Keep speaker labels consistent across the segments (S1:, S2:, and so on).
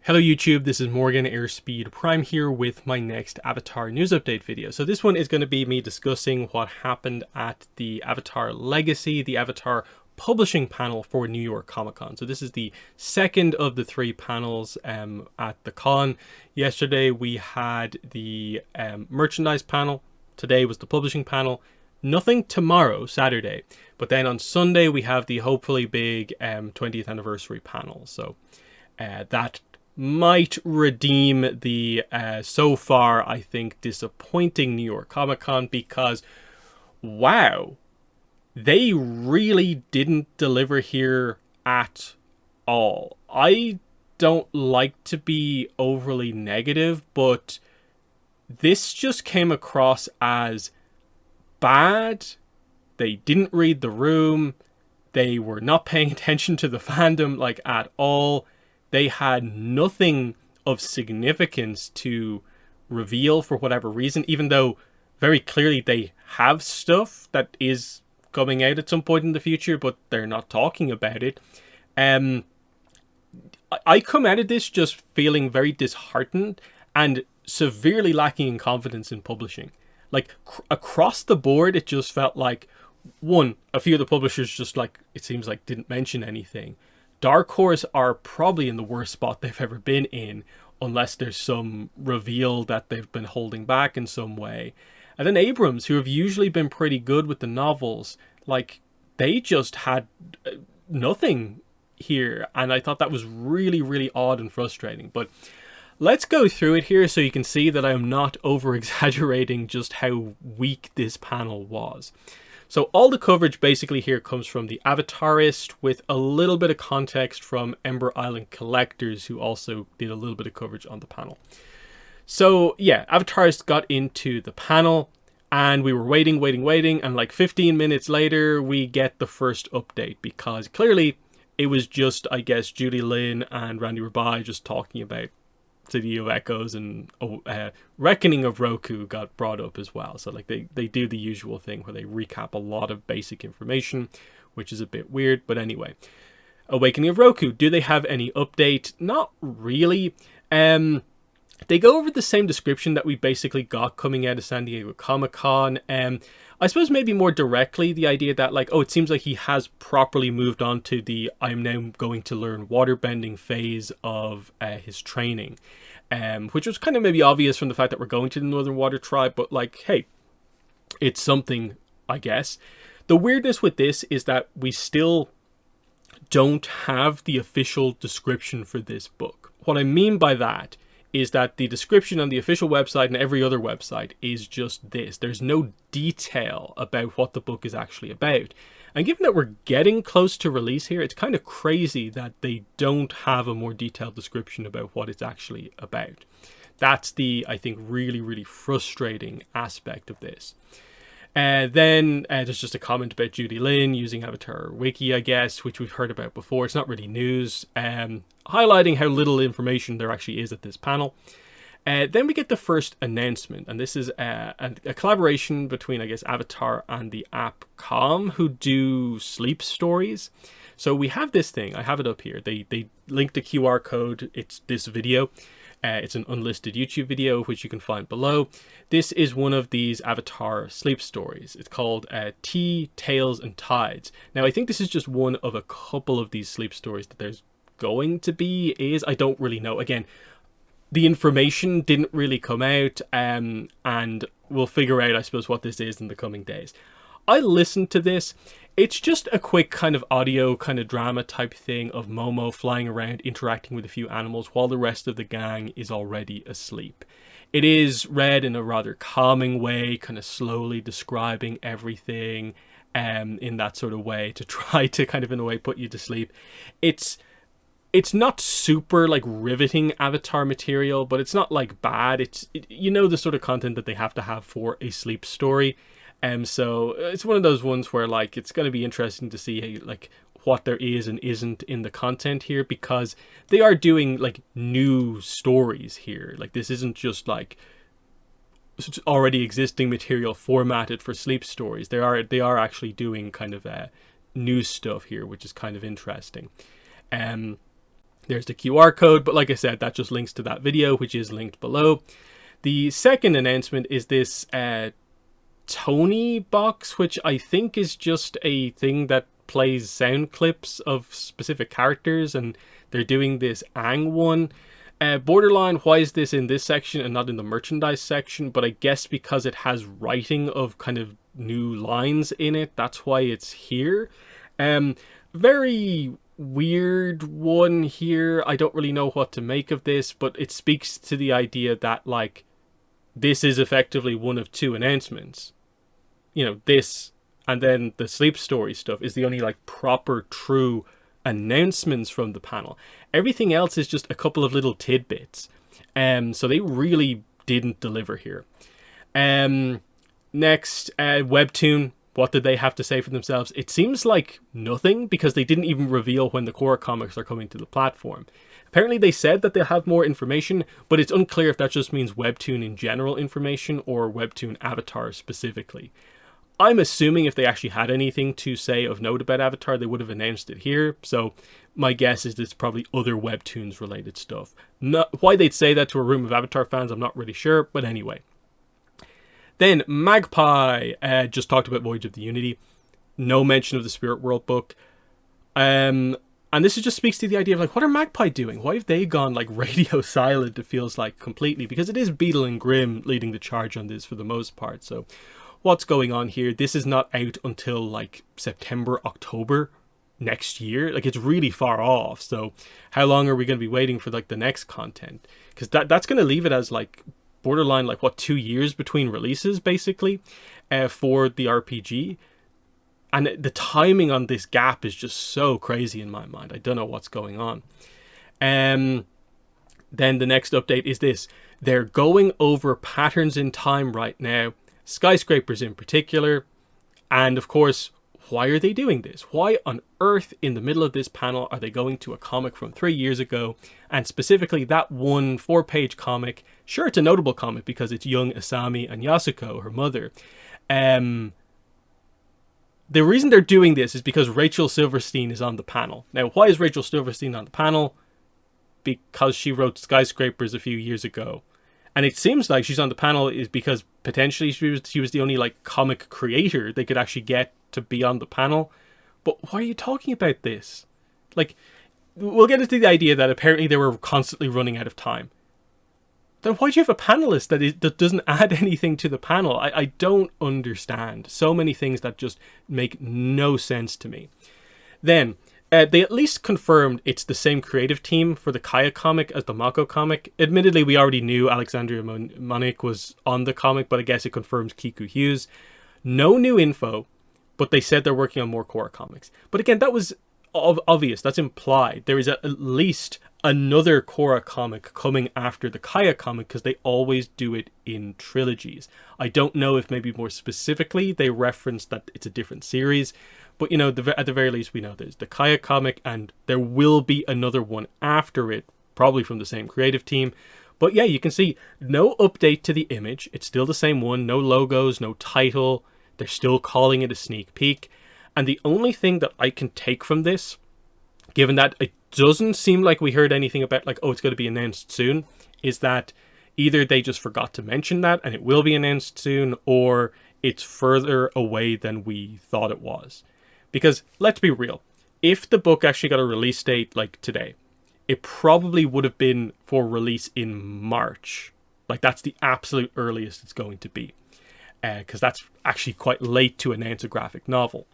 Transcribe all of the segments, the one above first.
S1: Hello YouTube, this is Morgan Airspeed Prime here with my next Avatar news update video. So this one is going to be me discussing what happened at the Avatar Legacy, the Avatar publishing panel for New York Comic Con. So this is the second of the three panels at the con. Yesterday we had the merchandise panel, today was the publishing panel. Nothing tomorrow, Saturday, but then on Sunday we have the hopefully big 20th anniversary panel. So that might redeem the so far I think disappointing New York Comic Con, because wow, they really didn't deliver here at all. I don't like to be overly negative, but this just came across as bad. They didn't read the room. They were not paying attention to the fandom like at all. They had nothing of significance to reveal for whatever reason, even though very clearly they have stuff that is coming out at some point in the future, but they're not talking about it. I come out of this just feeling very disheartened and severely lacking in confidence in publishing. Like across the board, it just felt like, one, a few of the publishers just like, it seems like, didn't mention anything. Dark Horse are probably in the worst spot they've ever been in, unless there's some reveal that they've been holding back in some way. And then Abrams, who have usually been pretty good with the novels, like, they just had nothing here. And I thought that was really, really odd and frustrating. But let's go through it here so you can see that I am not over-exaggerating just how weak this panel was. So all the coverage basically here comes from the Avatarist, with a little bit of context from Ember Island Collectors, who also did a little bit of coverage on the panel. So yeah, Avatarist got into the panel and we were waiting, and like 15 minutes later we get the first update, because clearly it was just, I guess, Judy Lin and Randy Rabai just talking about City of Echoes, and Reckoning of Roku got brought up as well. So like they do the usual thing where they recap a lot of basic information, which is a bit weird. But anyway, Awakening of Roku, do they have any update? Not really. They go over the same description that we basically got coming out of San Diego Comic-Con. I suppose maybe more directly the idea that, like, oh, it seems like he has properly moved on to the I'm now going to learn waterbending phase of his training, which was kind of maybe obvious from the fact that we're going to the Northern Water Tribe, but like, hey, it's something, I guess. The weirdness with this is that we still don't have the official description for this book. What I mean by that is that the description on the official website and every other website is just this. There's no detail about what the book is actually about. And given that we're getting close to release here, it's kind of crazy that they don't have a more detailed description about what it's actually about. That's the, I think, really, really frustrating aspect of this. Then there's just a comment about Judy Lin using Avatar Wiki, I guess, which we've heard about before. It's not really news, highlighting how little information there actually is at this panel. Then we get the first announcement, and this is a collaboration between, I guess, Avatar and the app Calm, who do sleep stories. So we have this thing. I have it up here. They linked the QR code. It's this video. It's an unlisted YouTube video, which you can find below. This is one of these Avatar sleep stories. It's called Tea, Tales, and Tides. Now, I think this is just one of a couple of these sleep stories that there's going to be. I don't really know. Again, the information didn't really come out, and we'll figure out, I suppose, what this is in the coming days. I listened to this. It's just a quick kind of audio kind of drama type thing of Momo flying around interacting with a few animals while the rest of the gang is already asleep. It is read in a rather calming way, kind of slowly describing everything in that sort of way to try to kind of in a way put you to sleep. It's not super like riveting Avatar material, but it's not like bad. You know, the sort of content that they have to have for a sleep story. So it's one of those ones where like it's going to be interesting to see like what there is and isn't in the content here, because they are doing like new stories here. Like this isn't just like already existing material formatted for sleep stories. They are actually doing kind of new stuff here, which is kind of interesting. There's the QR code, but like I said, that just links to that video, which is linked below. The second announcement is this Tony box, which I think is just a thing that plays sound clips of specific characters, and they're doing this Aang one. Borderline, why is this in this section and not in the merchandise section? But I guess because it has writing of kind of new lines in it, that's why it's here. Very weird one here. I don't really know what to make of this, but it speaks to the idea that, like, this is effectively one of two announcements. You know, this and then the Sleep Story stuff is the only, like, proper, true announcements from the panel. Everything else is just a couple of little tidbits. So they really didn't deliver here. Next, Webtoon. What did they have to say for themselves? It seems like nothing, because they didn't even reveal when the Korra comics are coming to the platform. Apparently they said that they'll have more information, but it's unclear if that just means Webtoon in general information or Webtoon Avatar specifically. I'm assuming if they actually had anything to say of note about Avatar, they would have announced it here. So my guess is it's probably other Webtoons related stuff. Why they'd say that to a room of Avatar fans, I'm not really sure, but anyway. Then Magpie just talked about Voyage of the Unity. No mention of the Spirit World book. And this just speaks to the idea of, like, what are Magpie doing? Why have they gone, like, radio silent, it feels like, completely? Because it is Beetle and Grimm leading the charge on this for the most part. So what's going on here? This is not out until, like, September, October next year. Like, it's really far off. So how long are we going to be waiting for, like, the next content? Because that's going to leave it as, like, borderline, like, what, 2 years between releases, basically, for the RPG. And the timing on this gap is just so crazy in my mind. I don't know what's going on. Then the next update is this. They're going over patterns in time right now, skyscrapers in particular, and of course, why are they doing this? Why on earth in the middle of this panel are they going to a comic from 3 years ago, and specifically that one 4-page comic? Sure, it's a notable comic because it's young Asami and Yasuko, her mother. The reason they're doing this is because Rachel Silverstein is on the panel. Now, why is Rachel Silverstein on the panel? Because she wrote Skyscrapers a few years ago. And it seems like she's on the panel is because potentially she was the only, like, comic creator they could actually get to be on the panel. But why are you talking about this? Like, we'll get into the idea that apparently they were constantly running out of time. Then why do you have a panelist that doesn't add anything to the panel? I don't understand. So many things that just make no sense to me. Then, they at least confirmed it's the same creative team for the Kaya comic as the Mako comic. Admittedly, we already knew Alexandria Monique was on the comic, but I guess it confirms Kiku Hughes. No new info, but they said they're working on more Korra comics. But again, that was obvious. That's implied. There is at least another Korra comic coming after the Kaya comic, because they always do it in trilogies. I don't know if maybe more specifically they referenced that it's a different series, but, you know, at the very least we know there's the Kaya comic, and there will be another one after it, probably from the same creative team. But yeah, you can see no update to the image. It's still the same one. No logos, no title. They're still calling it a sneak peek. And the only thing that I can take from this, given that it doesn't seem like we heard anything about, like, oh, it's going to be announced soon, is that either they just forgot to mention that and it will be announced soon, or it's further away than we thought it was. Because let's be real, if the book actually got a release date like today, it probably would have been for release in March. Like, that's the absolute earliest it's going to be, because that's actually quite late to announce a graphic novel.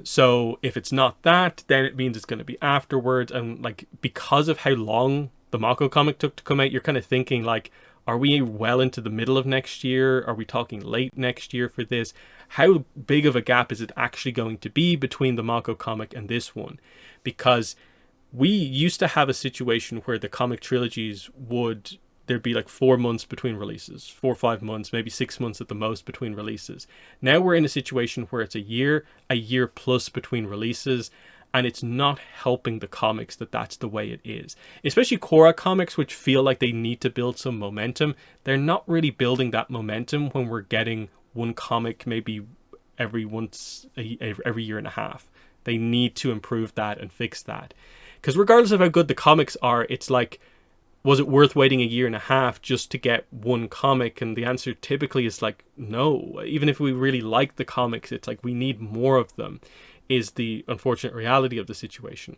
S1: So if it's not that, then it means it's going to be afterwards. And, like, because of how long the Mako comic took to come out, you're kind of thinking, like, are we well into the middle of next year? Are we talking late next year for this? How big of a gap is it actually going to be between the Mako comic and this one? Because we used to have a situation where the comic trilogies there'd be like 4 months between releases, 4 or 5 months, maybe 6 months at the most between releases. Now we're in a situation where it's a year plus between releases, and it's not helping the comics that's the way it is. Especially Korra comics, which feel like they need to build some momentum. They're not really building that momentum when we're getting one comic maybe every year and a half. They need to improve that and fix that. Because regardless of how good the comics are, it's like, was it worth waiting a year and a half just to get one comic? And the answer typically is like, no. Even if we really like the comics, it's like we need more of them, is the unfortunate reality of the situation.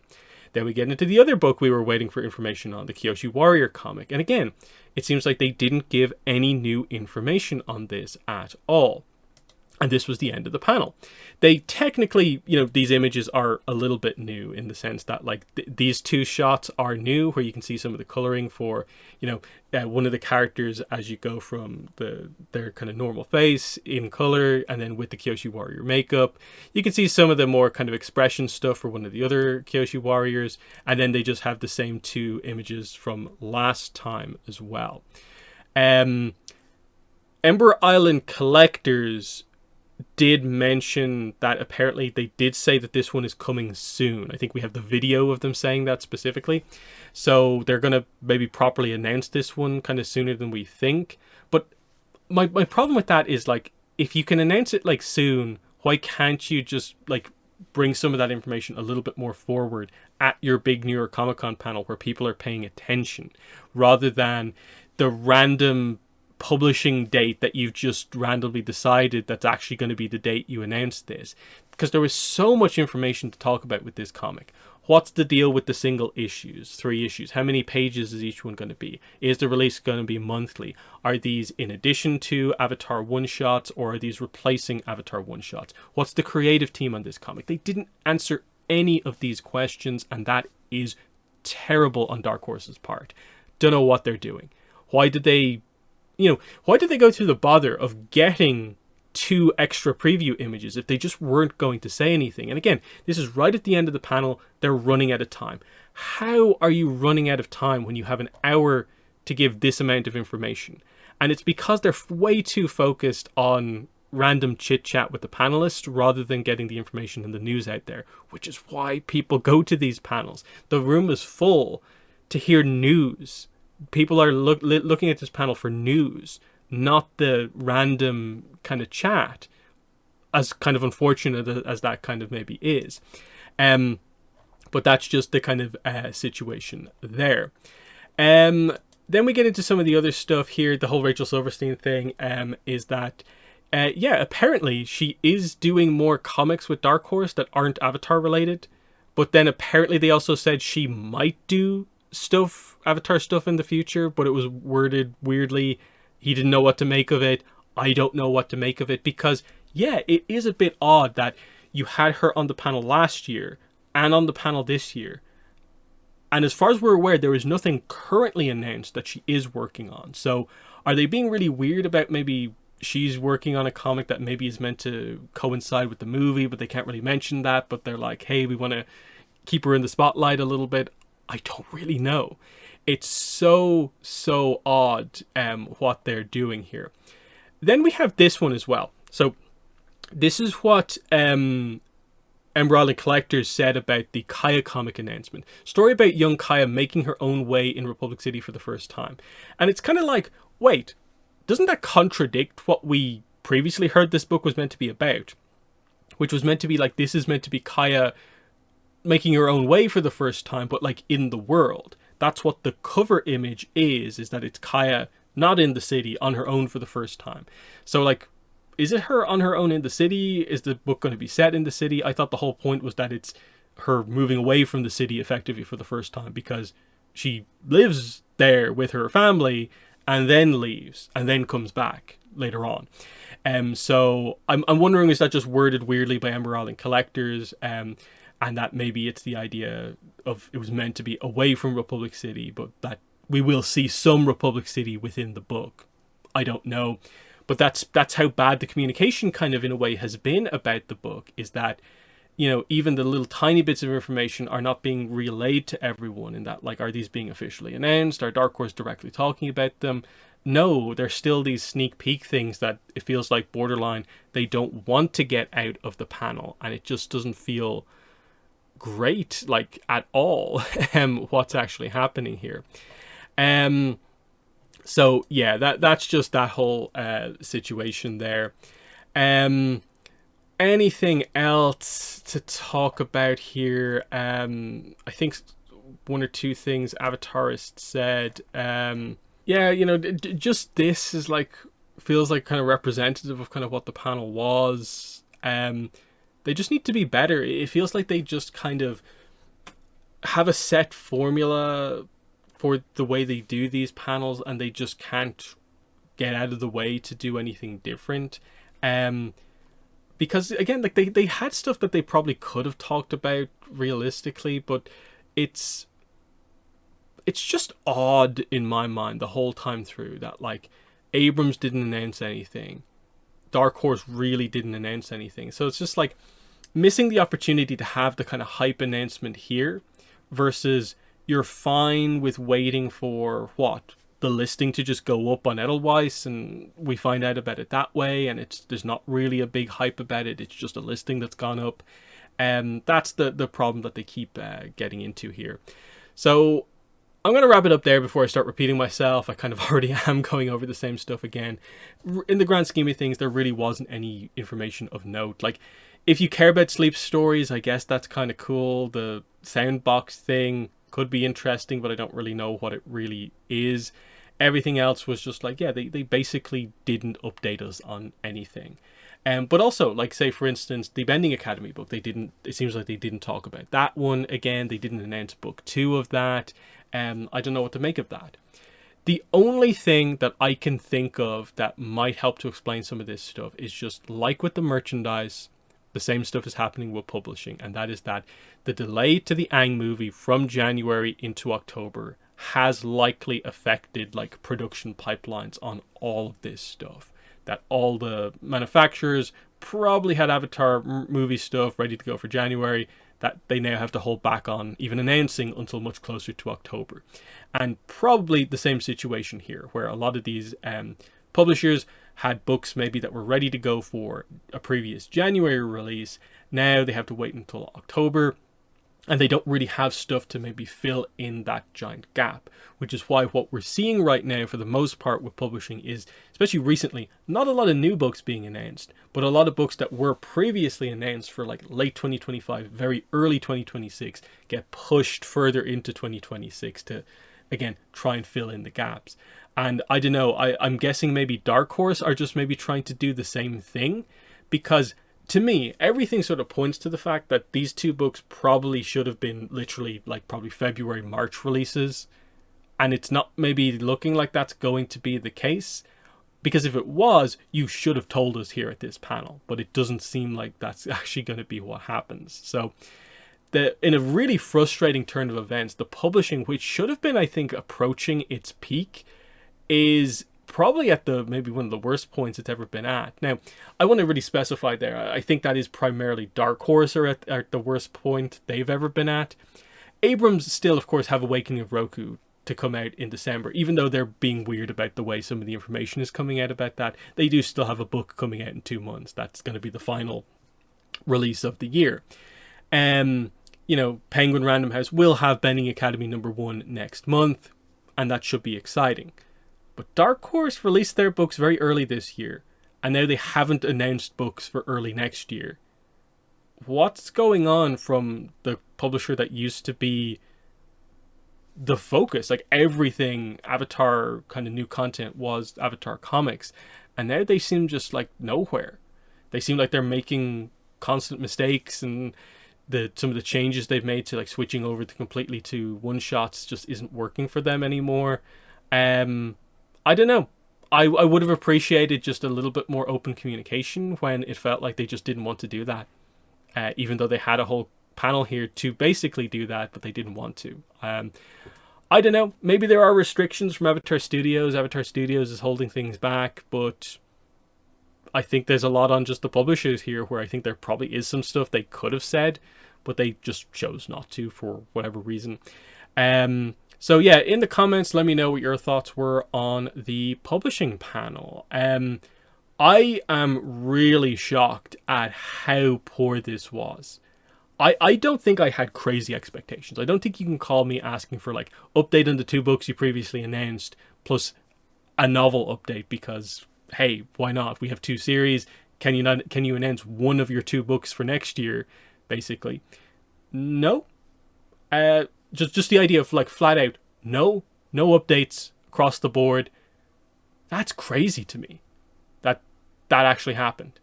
S1: Then we get into the other book we were waiting for information on, the Kyoshi Warrior comic. And again, it seems like they didn't give any new information on this at all. And this was the end of the panel. They technically, these images are a little bit new in the sense that like these two shots are new, where you can see some of the coloring for, one of the characters as you go from their kind of normal face in color, and then with the Kyoshi Warrior makeup. You can see some of the more kind of expression stuff for one of the other Kyoshi Warriors, and then they just have the same two images from last time as well. Ember Island Collectors did mention that apparently they did say that this one is coming soon. I think we have the video of them saying that specifically. So they're going to maybe properly announce this one kind of sooner than we think. But my problem with that is like, if you can announce it like soon, why can't you just like bring some of that information a little bit more forward at your big New York Comic Con panel where people are paying attention, rather than the random publishing date that you've just randomly decided that's actually going to be the date you announced this? Because there was so much information to talk about with this comic. What's the deal with the single issues? 3 issues. How many pages is each one going to be? Is the release going to be monthly? Are these in addition to Avatar one-shots, or are these replacing Avatar one-shots? What's the creative team on this comic? They didn't answer any of these questions, and that is terrible on Dark Horse's part. Don't know what they're doing. Why did they go through the bother of getting 2 extra preview images if they just weren't going to say anything? And again, this is right at the end of the panel. They're running out of time. How are you running out of time when you have an hour to give this amount of information? And it's because they're way too focused on random chit chat with the panelists rather than getting the information and the news out there, which is why people go to these panels. The room is full to hear news. People are looking at this panel for news, not the random kind of chat, as kind of unfortunate as that kind of maybe is. But that's just the kind of situation there. Then we get into some of the other stuff here. The whole Rachel Silverstein thing is that, apparently she is doing more comics with Dark Horse that aren't Avatar related. But then apparently they also said she might do Avatar stuff in the future, but it was worded weirdly. He didn't know what to make of it. I don't know what to make of it, because it is a bit odd that you had her on the panel last year and on the panel this year, and as far as we're aware, there is nothing currently announced that she is working on. So are they being really weird about maybe she's working on a comic that maybe is meant to coincide with the movie, but they can't really mention that, but they're like, hey, we want to keep her in the spotlight a little bit? I don't really know. It's so odd what they're doing here. Then we have this one as well. So this is what Ember Island Collectors said about the Kaya comic announcement. Story about young Kaya making her own way in Republic City for the first time. And it's kind of like, wait, doesn't that contradict what we previously heard this book was meant to be about? Which was meant to be like, this is meant to be Kaya making her own way for the first time, but like in the world. That's what the cover image is that it's Kaya not in the city, on her own for the first time. So like, is it her on her own in the city? Is the book going to be set in the city? I thought the whole point was that it's her moving away from the city effectively for the first time, because she lives there with her family and then leaves and then comes back later on. So I'm wondering, is that just worded weirdly by Ember Island Collectors? And that maybe it's the idea of it was meant to be away from Republic City, but that we will see some Republic City within the book. I don't know. But that's how bad the communication kind of in a way has been about the book, is that, even the little tiny bits of information are not being relayed to everyone, in that, like, are these being officially announced? Are Dark Horse directly talking about them? No, there's still these sneak peek things that it feels like borderline they don't want to get out of the panel, and it just doesn't feel great, like, at all, what's actually happening here. So yeah, that's just that whole situation there. Anything else to talk about here? I think one or two things Avatarist said. Yeah, you know, just this is like, feels like kind of representative of kind of what the panel was. They just need to be better. It feels like they just kind of have a set formula for the way they do these panels, and they just can't get out of the way to do anything different. Because again, like they had stuff that they probably could have talked about realistically, but it's just odd in my mind the whole time through that, like, Abrams didn't announce anything, Dark Horse really didn't announce anything. So it's just like missing the opportunity to have the kind of hype announcement here, versus you're fine with waiting for the listing to just go up on Edelweiss and we find out about it that way, and there's not really a big hype about it, it's just a listing that's gone up. That's the problem that they keep getting into here. So I'm going to wrap it up there before I start repeating myself. I kind of already am going over the same stuff again. In the grand scheme of things, there really wasn't any information of note. Like, if you care about sleep stories, I guess that's kind of cool. The soundbox thing could be interesting, but I don't really know what it really is. Everything else was just like, yeah, they basically didn't update us on anything. But also, like, say for instance, the Bending Academy book, it seems like they didn't talk about that one again. They didn't announce book 2 of that. I don't know what to make of that. The only thing that I can think of that might help to explain some of this stuff is just like with the merchandise, the same stuff is happening with publishing, and that is that the delay to the Aang movie from January into October has likely affected like production pipelines on all of this stuff. That all the manufacturers probably had Avatar movie stuff ready to go for January, that they now have to hold back on even announcing until much closer to October. And probably the same situation here, where a lot of these publishers had books maybe that were ready to go for a previous January release. Now they have to wait until October, and they don't really have stuff to maybe fill in that giant gap, which is why what we're seeing right now for the most part with publishing is, especially recently, not a lot of new books being announced, but a lot of books that were previously announced for like late 2025, very early 2026, get pushed further into 2026 to, again, try and fill in the gaps. And I don't know, I'm guessing maybe Dark Horse are just maybe trying to do the same thing, because to me, everything sort of points to the fact that these two books probably should have been literally like probably February, March releases. And it's not maybe looking like that's going to be the case. Because if it was, you should have told us here at this panel. But it doesn't seem like that's actually going to be what happens. So in a really frustrating turn of events, the publishing, which should have been, I think, approaching its peak, is probably at maybe one of the worst points it's ever been at. Now, I want to really specify there, I think that is primarily Dark Horse are at the worst point they've ever been at. Abrams still, of course, have Awakening of Roku to come out in December, even though they're being weird about the way some of the information is coming out about that. They do still have a book coming out in 2 months. That's going to be the final release of the year. Penguin Random House will have Bending Academy #1 next month, and that should be exciting. But Dark Horse released their books very early this year, and now they haven't announced books for early next year. What's going on from the publisher that used to be the focus? Like, everything Avatar kind of new content was Avatar comics, and now they seem just like nowhere. They seem like they're making constant mistakes, and some of the changes they've made to like switching over completely to one-shots just isn't working for them anymore. I don't know. I would have appreciated just a little bit more open communication when it felt like they just didn't want to do that. Even though they had a whole panel here to basically do that, but they didn't want to. I don't know. Maybe there are restrictions from Avatar Studios. Avatar Studios is holding things back, but I think there's a lot on just the publishers here where I think there probably is some stuff they could have said, but they just chose not to for whatever reason. So yeah, in the comments, let me know what your thoughts were on the publishing panel. I am really shocked at how poor this was. I don't think I had crazy expectations. I don't think you can call me asking for like update on the 2 books you previously announced plus a novel update, because hey, why not? We have 2 series. Can you announce one of your 2 books for next year, basically? No. just the idea of like flat out no updates across the board. That's crazy to me that that actually happened.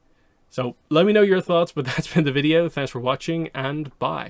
S1: So let me know your thoughts, but that's been the video. Thanks for watching, and bye.